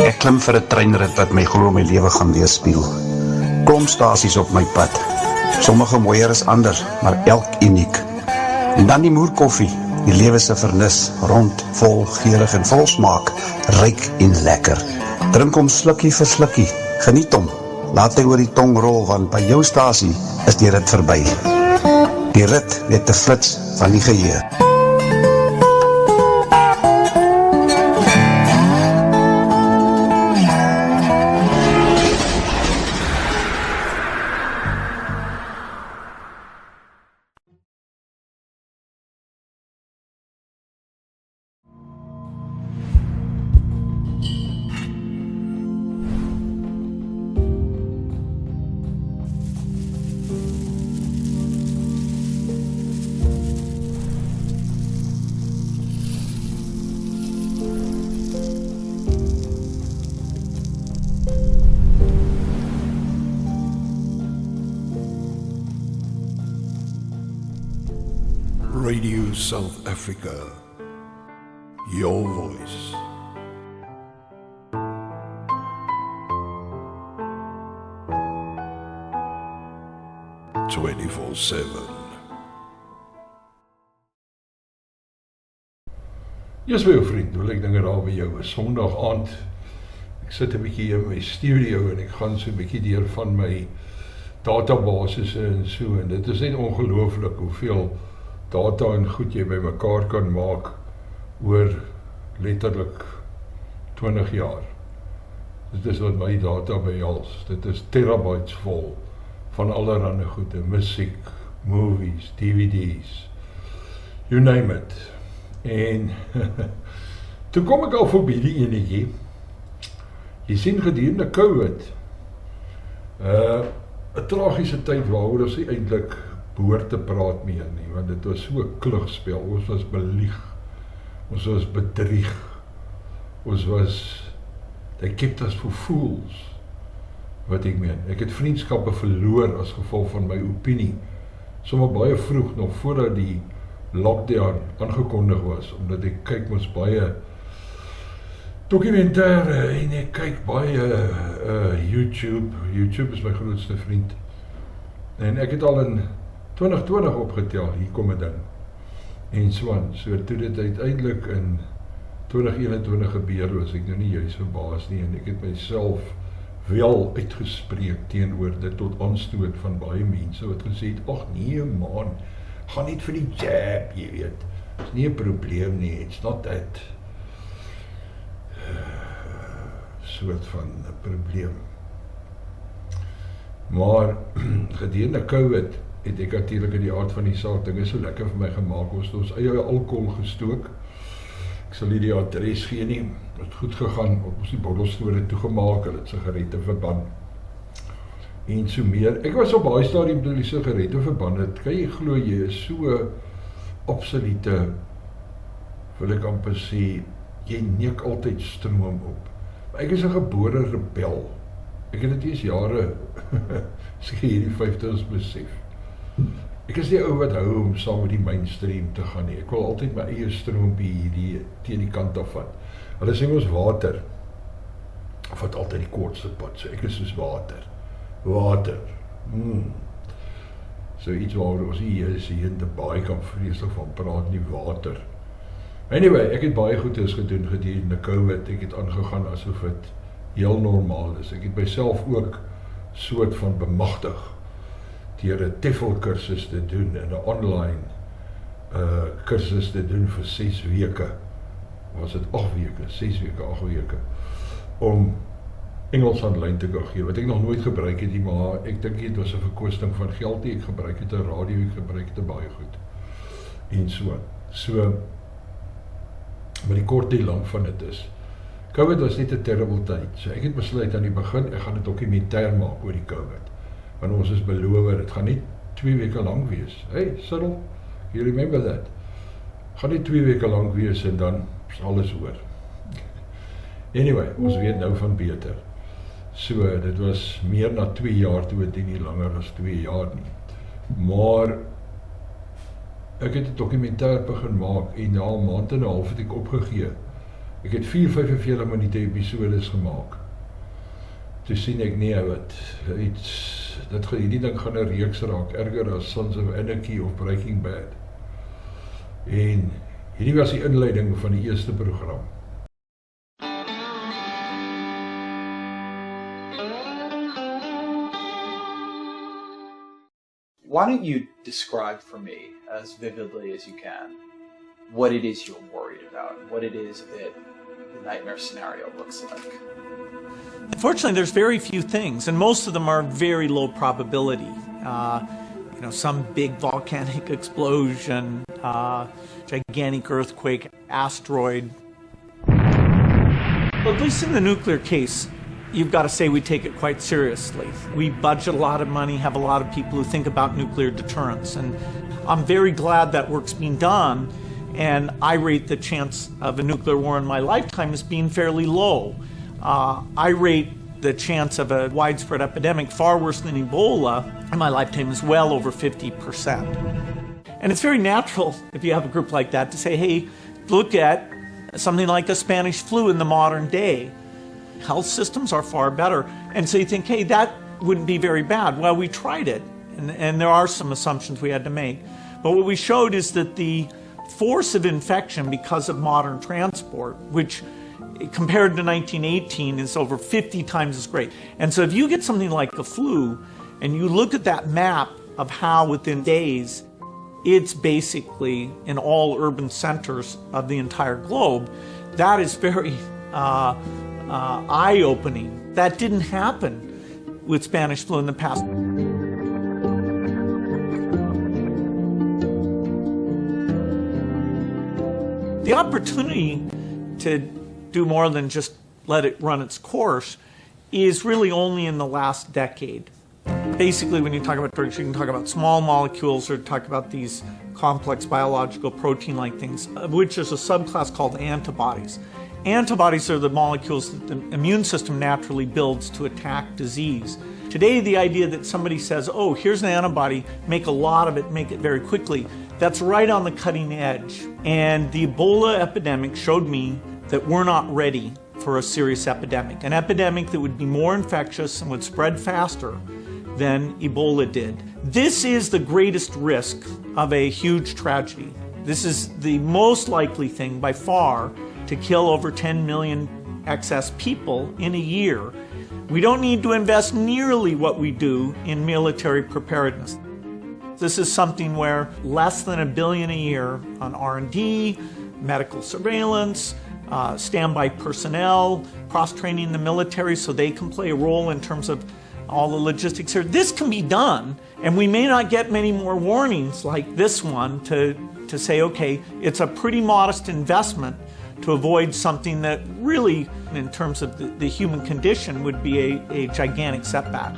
Ek klim vir 'n treinrit wat my glo my lewe gaan weerspieël. Klomp stasies op my pad. Sommige mooier as ander, maar elk uniek. En dan die moerkoffie, die lewe se vernis, rond, vol, geurig en vol smaak, ryk en lekker. Drink hom slukkie vir slukkie, geniet hom. Laat hy oor die tong rol, want by jou stasie is die rit verby. Die rit weet te flits van die geheue. Radio South Africa, your voice. Yes, my vriend, hoe lyk dinge daar by jou? Sondag aand, ek sit 'n bietjie in my studio en ek gaan so 'n bietjie deur van my databases en so, en dit is net ongelooflik hoeveel data en goed jy by mekaar kan maak oor letterlik 20 jaar. Dit is wat my data behels. Dit is terabytes vol van allerhande goede, musiek, movies, DVD's, you name it. En toe kom ek al voorbij die enetjie. Jy sien gedurende COVID, 'n tragiese tyd waaroor ons nie eintlik behoort te praat meer nie, want dit was so 'n klugspel. Ons was belieg, ons was bedrieg, they kept us for fools, wat ek meen. Ek het vriendskappe verloor as gevolg van my opinie, sommer baie vroeg, nog voordat die lockdown aangekondig was, omdat ek kyk mos baie documentaire en ek kyk baie YouTube is my grootste vriend. En ek het al in 2020 opgetel, hier kom 'n ding. En so toe dit uiteindelik in 2021 gebeur, was ek nou nie juist verbaas nie, en ek het myself wel uitgespreek teenoor dit tot aanstoot van baie mense wat gesê het, ag nee man, gaan net vir die jab, jy weet, is nie 'n probleem nie, it's not that soort van 'n probleem. Maar gedurende COVID het ek natuurlik in die aard van die saak dinge so lekker vir my gemaak, ons eie alkohol gestook. Ek sal nie die adres gee nie, het is goed gegaan, ons die bottelstore toegemaak, hulle het sigarette verban en so meer. Ek was op baie stadium toe die sigarette verban het, kan jy glo jy is so absolute, wil ek amper sê, jy neek altyd stroom op. Maar ek is 'n gebore rebel. Ek het dit eers jare, sê hierdie 50's besef. Ek is die ou wat hou om saam met die mainstream te gaan nie. Ek wil altyd my eie stroompie hierdie teen die kant af vat. Hulle sê ons water vat altyd die kortste pad, so ek is soos water. So iets waar ons hier in die baie kan vreeslik van praat, nie water. Anyway, ek het baie goedes gedoen gedurende COVID, ek het aangegaan asof het heel normaal is. Ek het myself ook soort van bemagtig deur 'n TEFL kursus te doen en 'n online kursus te doen vir 6 weke. Was dit 8 weke, 6 weke, 8 weke, om Engels aanlyn te kan gee, wat ek nog nooit gebruik het nie, maar ek dink dit was 'n verkwisting van geld nie, ek gebruik het 'n radio, ek gebruik het baie goed, en so, maar die kort en lang van dit is, COVID was net 'n terrible tyd, so ek het besluit aan die begin, ek gaan 'n dokumentêr maak oor die COVID, want ons is beloof, dit gaan net 2 weke lang wees. Hey, Cyril, you remember that? Gaan net 2 weke lang wees en dan is alles oor. Anyway, ons weet nou van beter. So, dit was meer na 2 jaar toe, het nie langer as 2 jaar nie. Maar ek het 'n dokumentêr begin maak en na 'n maand en 'n half het ek opgegee. Ek het 4 45 minute episodes gemaak. Toe sien ek nee, hierdie ding gaan 'n reeks raak, erger as Sons of Anarchy of Breaking Bad. En hierdie was die inleiding van die eerste program. Why don't you describe for me, as vividly as you can, what it is you're worried about, what it is that the nightmare scenario looks like? Unfortunately, there's very few things, and most of them are very low probability. Some big volcanic explosion, gigantic earthquake, asteroid. But at least in the nuclear case, you've got to say we take it quite seriously. We budget a lot of money, have a lot of people who think about nuclear deterrence, and I'm very glad that work's being done, and I rate the chance of a nuclear war in my lifetime as being fairly low. I rate the chance of a widespread epidemic far worse than Ebola in my lifetime is well over 50%. And it's very natural, if you have a group like that, to say, hey, look at something like the Spanish flu in the modern day. Health systems are far better. And so you think, hey, that wouldn't be very bad. Well, we tried it, and there are some assumptions we had to make. But what we showed is that the force of infection because of modern transport, which compared to 1918 is over 50 times as great. And so if you get something like the flu, and you look at that map of how within days, it's basically in all urban centers of the entire globe, that is very eye-opening. That didn't happen with Spanish flu in the past. The opportunity to do more than just let it run its course is really only in the last decade. Basically, when you talk about drugs, you can talk about small molecules or talk about these complex biological protein-like things, of which there's a subclass called antibodies. Antibodies are the molecules that the immune system naturally builds to attack disease. Today, the idea that somebody says, oh, here's an antibody, make a lot of it, make it very quickly, that's right on the cutting edge. And the Ebola epidemic showed me that we're not ready for a serious epidemic, an epidemic that would be more infectious and would spread faster than Ebola did. This is the greatest risk of a huge tragedy. This is the most likely thing by far to kill over 10 million excess people in a year. We don't need to invest nearly what we do in military preparedness. This is something where less than $1 billion a year on R&D, medical surveillance, standby personnel, cross-training the military so they can play a role in terms of all the logistics here. This can be done, and we may not get many more warnings like this one to say, okay, it's a pretty modest investment to avoid something that really, in terms of the human condition, would be a gigantic setback.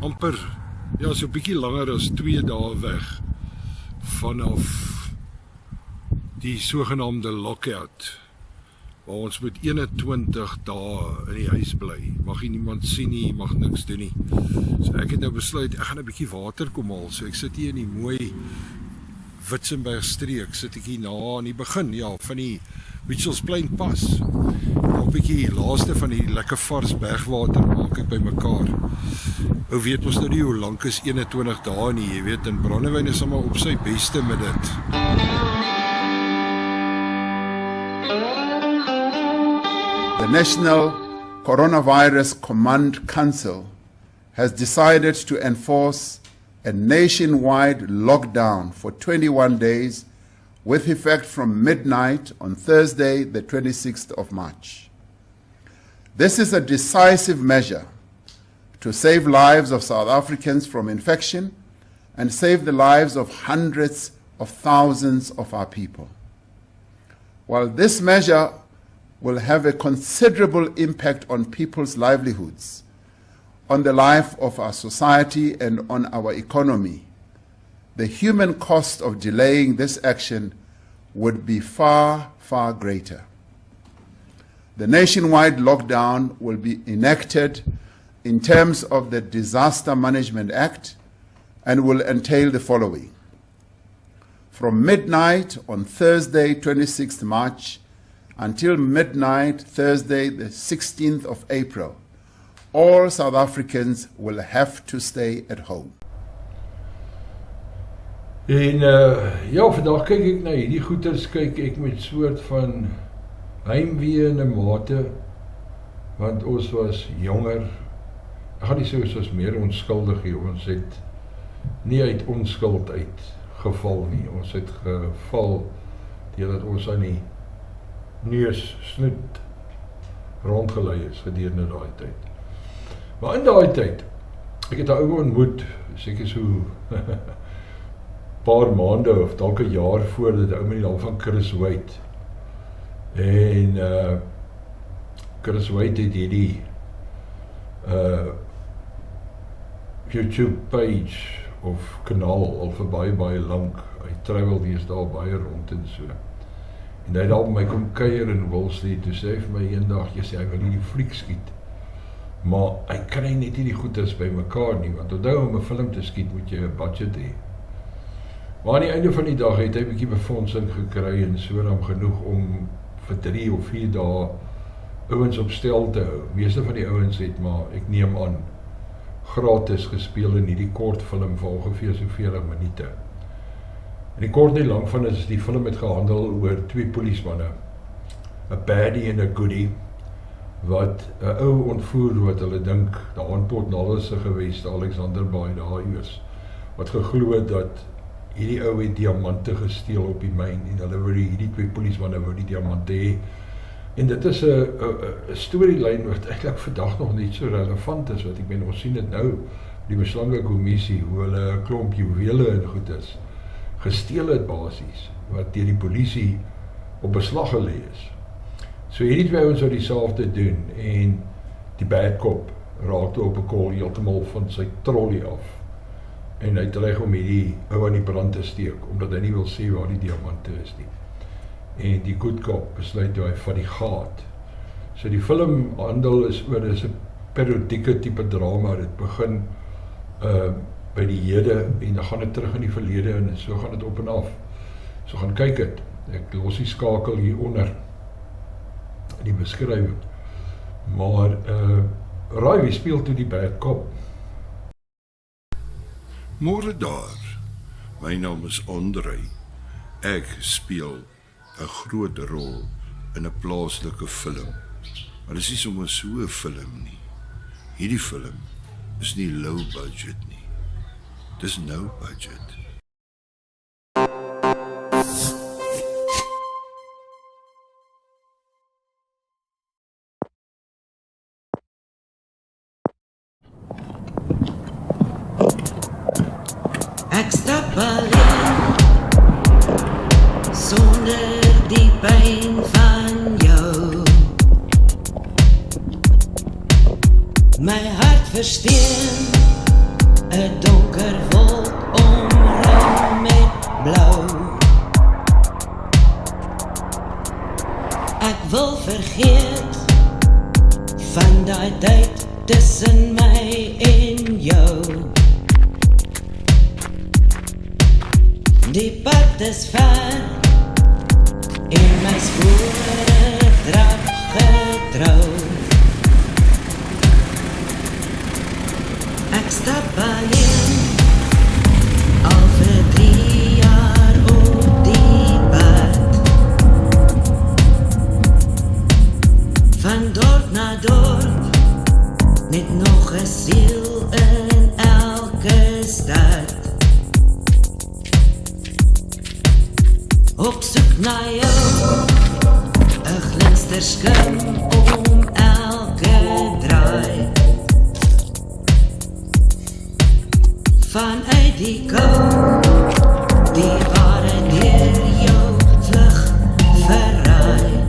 Amper, ja, so 'n bietjie langer as 2 dae weg vanaf die sogenaamde lockout, waar ons met 21 dae in die huis bly. Mag niemand sien nie, mag niks doen nie. So ek het nou besluit, ek gaan 'n bietjie water kom haal. So ek sit hier in die mooi Witzenberg streek, sit ek hier na aan die begin, ja, van die Mitchellsplein pas. 'n Bietjie laaste van die lekker vars bergwater maak ek by mekaar. Ou weet ons nou nie hoe lank is 21 dae nie, jy weet, en brandewyn is sommer op sy beste met dit. The National Coronavirus Command Council has decided to enforce a nationwide lockdown for 21 days with effect from midnight on Thursday, the 26th of March. This is a decisive measure to save lives of South Africans from infection and save the lives of hundreds of thousands of our people. While this measure will have a considerable impact on people's livelihoods, on the life of our society and on our economy, the human cost of delaying this action would be far, far greater. The nationwide lockdown will be enacted in terms of the Disaster Management Act and will entail the following. From midnight on Thursday, 26th March, until midnight Thursday, the 16th of April, all South Africans will have to stay at home. En ja, vandag kyk ek na hierdie goeters, kyk ek met soort van heimwee in 'n mate, want ons was jonger. Ek gaan nie sê ons was meer onskuldig hier, ons het nie uit onskuld uit geval nie. Ons het geval deurdat ons aan die neus snoet rondgelei is gedurende daai tyd. Maar in daai tyd, ek het 'n ou ontmoet, seker so paar maande of dalk 'n jaar voor dit, ou menie van Chris White. En Chris White het hierdie YouTube page of kanaal al vir baie lank. Hy travel deesdae baie rond en so. En hy het al my kom kuier in Woolsley, toe sê hy vir my eendag, jy sê hy wil hierdie fliek skiet. Maar hy kry net nie die goedes by mekaar nie, want onthou om 'n film te skiet moet jy 'n budget hê. Maar aan die einde van die dag het hy 'n bietjie befondsing gekry en so dan genoeg om vir 3 of 4 dae ouens op stel te hou. Meeste van die ouens het maar, ek neem aan, gratis gespeel in hierdie kort film vir ongeveer so 40 minute. En die kort en lang van is, die film het gehandel oor 2 polismanne, 'n baddie en 'n goodie, wat 'n ou ontvoer wat hulle dink, daar in Port Nolloth gewees, Alexander Baai daar iewers, wat geglo het dat hierdie ou het diamante gesteel op die myn, en hulle wou hierdie 2 polismanne wou die diamante hê. En dit is 'n storielyn wat eintlik vandag nog niet so relevant is, wat ek meen, ons sien dit nou, die Mslange Kommissie, hoe hulle 'n klomp juwele en goed is, gesteel het basies, wat deur die polisie op beslag gelê is. So hierdie 2 ouens sou dieselfde doen, en die bad cop raakte op 'n kol heeltemal van sy trolley af. En hy dreig om hierdie ou aan die brand te steek, omdat hy nie wil sê waar die diamante is nie. En die good cop besluit toe hy van die gaat. So die film handel is oor, is 'n parodieke tipe drama, dit begin by die hede, en dan gaan dit terug in die verlede, en so gaan dit op en af. So gaan kyk het, ek los die skakel hieronder, die beskrywing. Maar, raai, wie speel toe die bad cop? Môre daar, my naam is André. Ek speel 'n groot rol in 'n plaaslike film. Maar dit is nie sommer so 'n film nie. Hierdie film is nie low budget nie. Dis no budget. Ek stap alleen sonder die pyn van jou. My hart versteen 'n donker wolk omring met blou. Ek wil vergeet van daai tyd tussen my en jou. Die pad is ver en my spore drap getrou. Ek stap alleen al vir 3 jaar op die pad. Van dorp na dorp, net nog 'n siel in elke stad. Op soek na jou, 'n glinsterskim om elke draai. Vanuit die kou, die ware deur jou vlug verraai.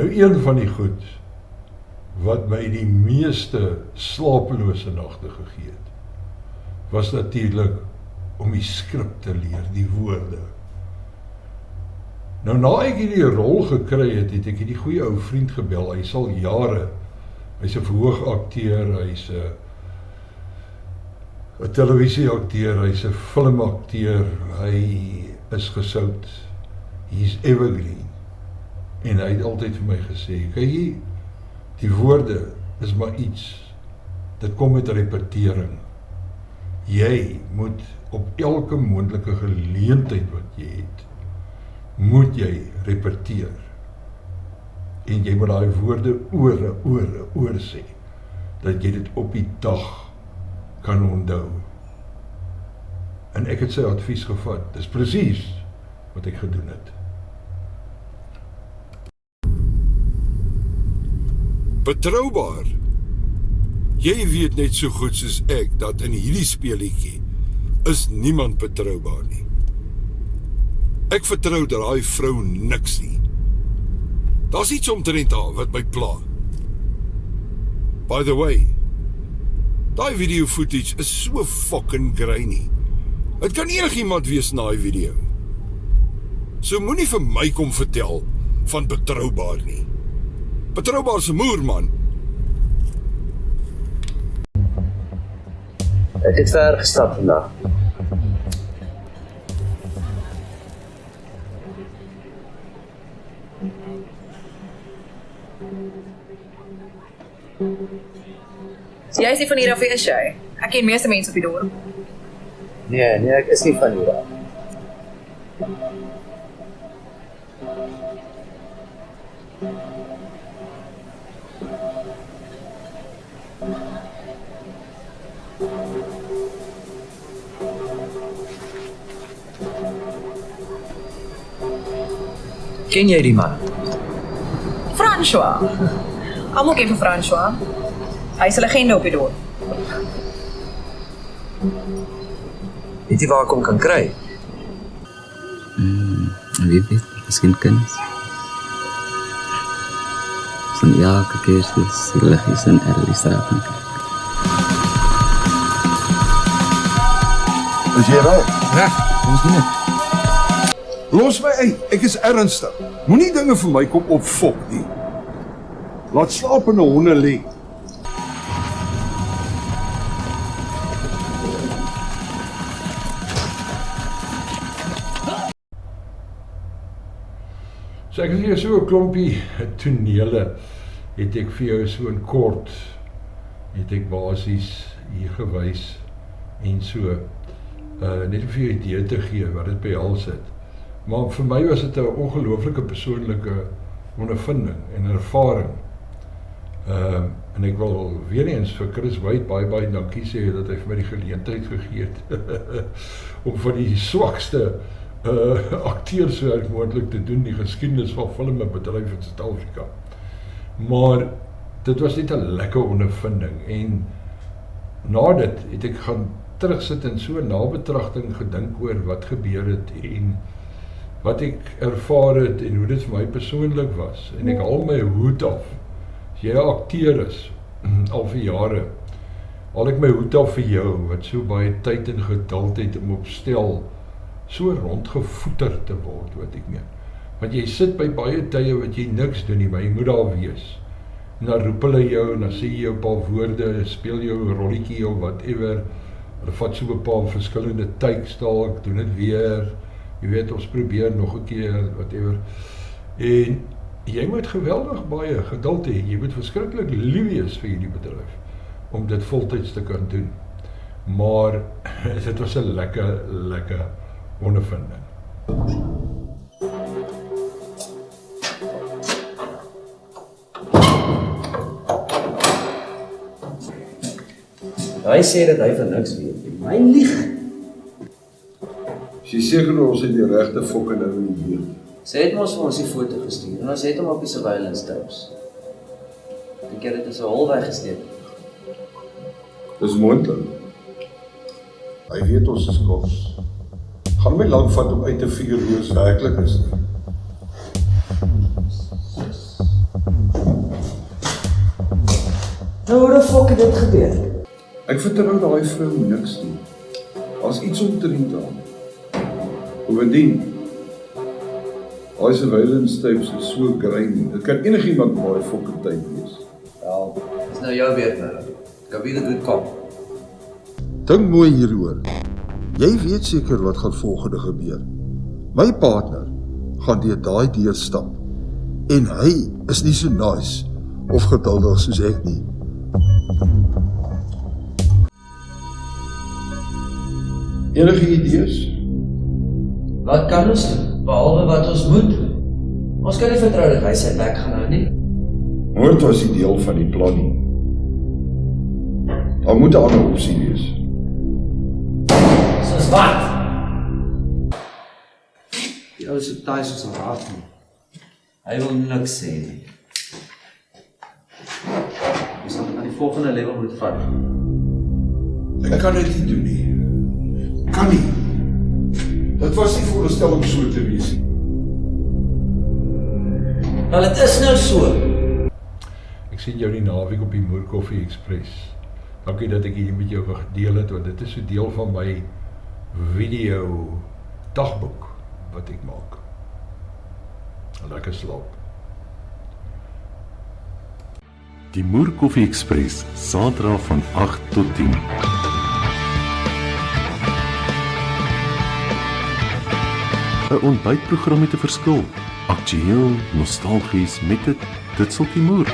Nou een van die goed wat my die meeste slapelose nagte gegee het, was natuurlik om die skrip te leer, die woorde. Nou na ek hierdie rol gekry het, het ek hierdie goeie ou vriend gebel, hy sal jare, hy's 'n verhoogakteur, hy's 'n televisieakteur, hy's 'n filmakteur, hy is gesout, hy's evergreen, en hy het altyd vir my gesê, kyk, die woorde is maar iets, dit kom met repetering. Jy moet op elke moontlike geleentheid wat jy het, moet jy repeteer. En jy moet daai woorde oor sê, dat jy dit op die dag kan onthou. En ek het sy advies gevat, dis presies wat ek gedoen het. Betroubaar. Jy weet net so goed soos ek dat in hierdie speelietjie is niemand betroubaar nie. Ek vertrou daai vrou niks nie. Daar's iets omtrent haar wat my pla. By the way, daai video footage is so fucking grainy. Het kan enigiemand wees na die video. So moenie vir my kom vertel van betroubaar nie. Betroubaar se moer, man. Ek het ver gestap vandag. So jy is nie van hier af, is jy? Ek ken meeste mense op die dorp. Nee, ek is nie van hier af. Ken jy die man? François. Almal ken vir François. Hy is 'n legende op die dorp. Weet jy waar ek hom kan kry? Wie weet, miskien kinders. Van elke keer soos die liggies in Early straat gaan kyk. Is jy reg? Reg, ons doen dit. Los my uit, ek is ernstig. Moenie dinge vir my kom opfok nie. Laat slapende honde lê. So ek het hier so 'n klompie tonele, het ek vir jou so in kort, het ek basies hier gewys, en so, net om vir jou idee te gee wat dit behels het. Maar vir my was dit 'n ongelooflike persoonlike ondervinding en ervaring. En ek wil weer eens vir Chris White baie dankie sê dat hy vir my die geleentheid gegee het om van die swakste akteurswerk moontlik te doen, die geskiedenis van filmbedryf in Suid-Afrika. Maar dit was net 'n lekker ondervinding, en na dit het ek gaan terugsit en so nabetragting gedink oor wat gebeur het en wat ek ervaar het en hoe dit vir my persoonlik was. En ek haal my hoed af. As jy 'n akteur is, al vir jare, haal ek my hoed af vir jou, wat so baie tyd en geduld het om op stel so rondgevoeter te word, wat ek meen. Want jy sit by baie tye wat jy niks doen nie, maar jy moet daar wees. En dan roep hulle jou, en dan sê jy jou 'n paar woorde, speel jou 'n rolletjie of whatever. Hulle vat so 'n paar verskillende takes dalk, doen dit weer. Jy weet, ons probeer nog 'n keer, whatever. En jy moet geweldig baie geduld hê. Jy moet verskriklik lief wees vir hierdie bedryf om dit voltyds te kan doen. Maar dit was 'n lekker ondervinding. Hy sê dat hy van niks weet. Hy lieg. Is jy seker ons het die regte fokke nou in die beeld? Sy het ons vir ons die foto gestuur en ons het hom op die surveillance tapes. Dink jy dit is 'n holweg gesteek? Dis moontlik. Hy weet ons is kops. Gaan my lank vat om uit te figure hoe ons werklik is. Nou, hoe die fok het dit gebeur? Ek vertrou daai vrou niks nie. As iets omtrent aan. Bovendien, daai surveillance tapes is so grainy. Dit kan enigiemand daai fucking tyd wees. Wel, dis nou jou beurt nou. Kabine doet kom. Dink mooi hieroor. Jy weet seker wat gaan volgende gebeur. My partner gaan deur daai deur stap. En hy is nie so nice of geduldig soos ek nie. Enige idees? Wat kan ons doen? Behalwe wat ons moet doen. Ons kan nie vertrou dat hy sy bek gaan hou nie. Moord was nie deel van die plan nie. Daar moet 'n ander opsie wees. Soos wat? Die ou se tuis is al raak nie. Hy wil niks sê nie. Ons gaan aan die volgende level moet vat. Ek kan dit nie doen nie. Kan nie. Dit was nie voorgestel om so te wees nie. Wel, het is nou so. Ek sien jou die naweek op die Moer Koffie Express. Dankie dat ek hierdie met jou gedeel het, want dit is so deel van my video dagboek wat ek maak. Lekker slaap. Die Moer Koffie Express, Saterdag van 8 tot 10. 'n ontbytprogram met 'n verskil. Aktueel, nostalgies met dit sal die Moer.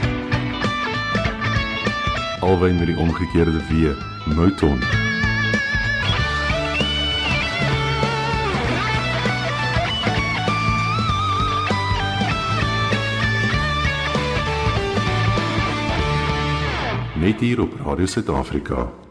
Alwyn met die omgekeerde W, Mouton. Net hier op Radio Suid-Afrika.